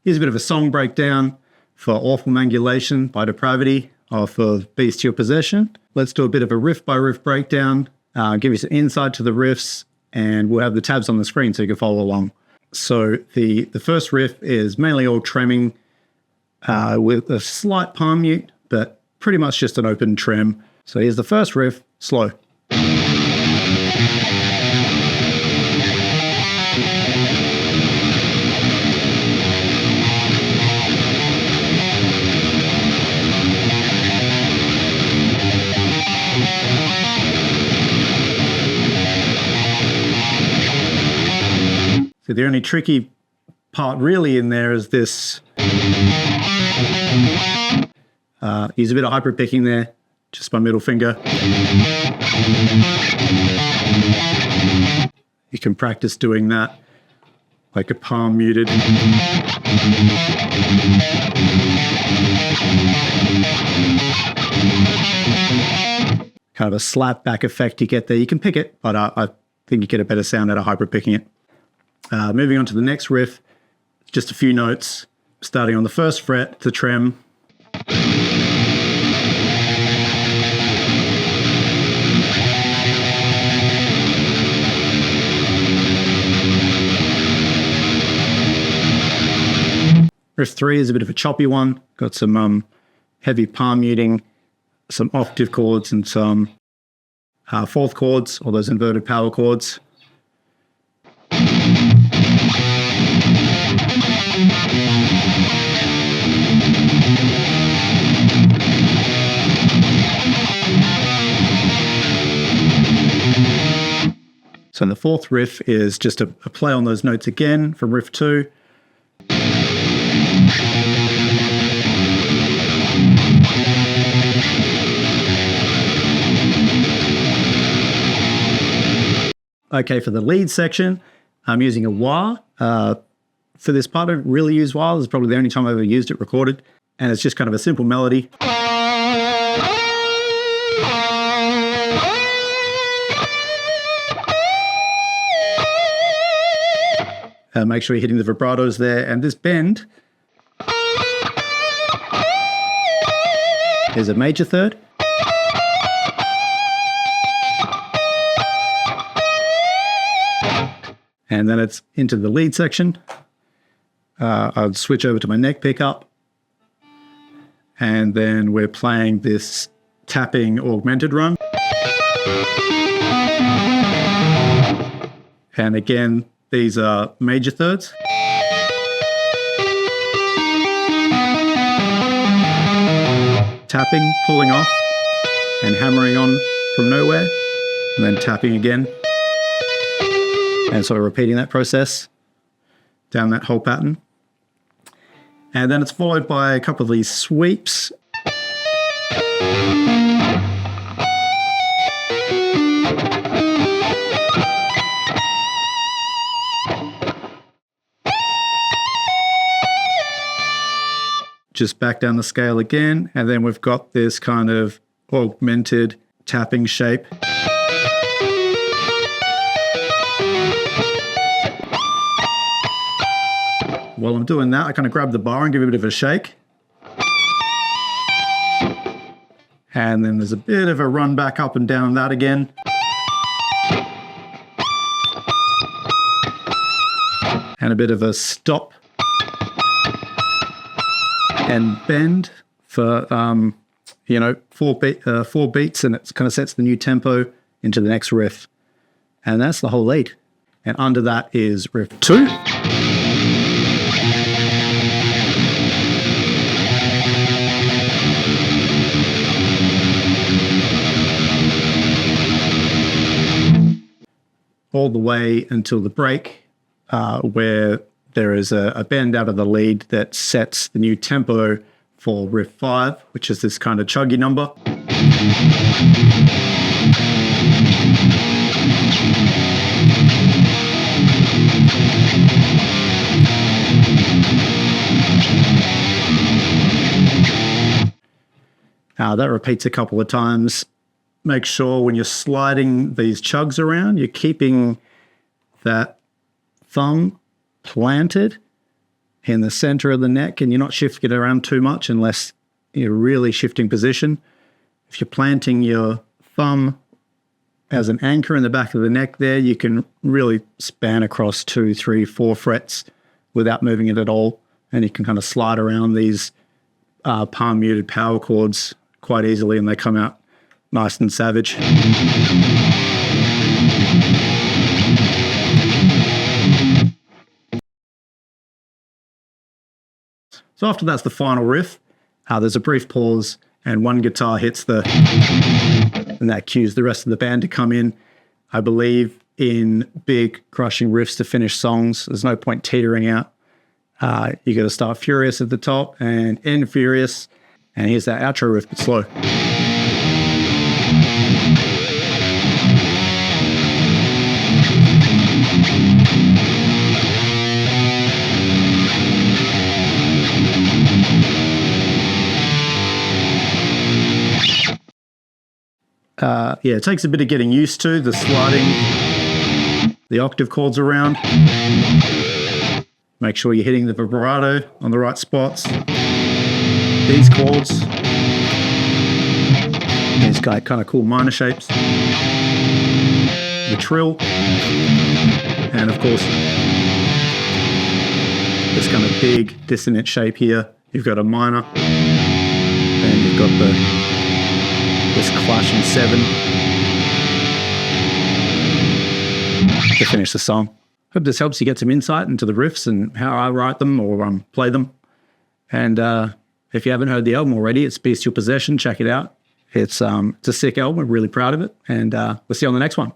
Here's a bit of a song breakdown for Awful Mangulation by Depravity off of Bestial Possession. Let's do a bit of a riff-by-riff breakdown, give you some insight to the riffs, and we'll have the tabs on the screen so you can follow along. So the first riff is mainly all tremming with a slight palm mute, but pretty much just an open trem. So here's the first riff, slow. So the only tricky part really in there is this. Use a bit of hyper picking there, just my middle finger. You can practice doing that like a palm muted. Kind of a slap back effect you get there. You can pick it, but I think you get a better sound out of hyper picking it. Moving on to the next riff, just a few notes, starting on the first fret, the trem. Riff 3 is a bit of a choppy one, got some heavy palm muting, some octave chords and some fourth chords, or those inverted power chords. So the fourth riff is just a play on those notes again from riff 2. Okay, for the lead section, I'm using a wah. For this part, I don't really use wah. This is probably the only time I've ever used it recorded. And it's just kind of a simple melody. Make sure you're hitting the vibratos there. And this bend is a major third. And then it's into the lead section. I'll switch over to my neck pickup. And then we're playing this tapping augmented run. And again, these are major thirds. Tapping, pulling off, and hammering on from nowhere, and then tapping again. And sort of repeating that process down that whole pattern. And then it's followed by a couple of these sweeps. Just back down the scale again, and then we've got this kind of augmented tapping shape. While I'm doing that, I kind of grab the bar and give it a bit of a shake. And then there's a bit of a run back up and down that again. And a bit of a stop and bend for, 4 beats, and it kind of sets the new tempo into the next riff. And that's the whole lead. And under that is riff 2. All the way until the break, where there is a bend out of the lead that sets the new tempo for riff 5, which is this kind of chuggy number. That repeats a couple of times. Make sure when you're sliding these chugs around, you're keeping that thumb planted in the center of the neck, and you're not shifting it around too much unless you're really shifting position. If you're planting your thumb as an anchor in the back of the neck there, you can really span across 2, 3, 4 frets without moving it at all. And you can kind of slide around these palm muted power chords quite easily, and they come out nice and savage. So after that's the final riff, there's a brief pause and one guitar hits and that cues the rest of the band to come in. I believe in big crushing riffs to finish songs, there's no point teetering out. You got to start furious at the top and end furious. And here's that outro riff, but slow. Yeah, it takes a bit of getting used to, the sliding the octave chords around. Make sure you're hitting the vibrato on the right spots. These chords. These kind of cool minor shapes. The trill. And of course, this kind of big dissonant shape here. You've got a minor. And you've got this clashing 7 to finish the song. Hope this helps you get some insight into the riffs and how I write them or play them. And if you haven't heard the album already, it's Beast Your Possession. Check it out. It's a sick album. I'm really proud of it. And we'll see you on the next one.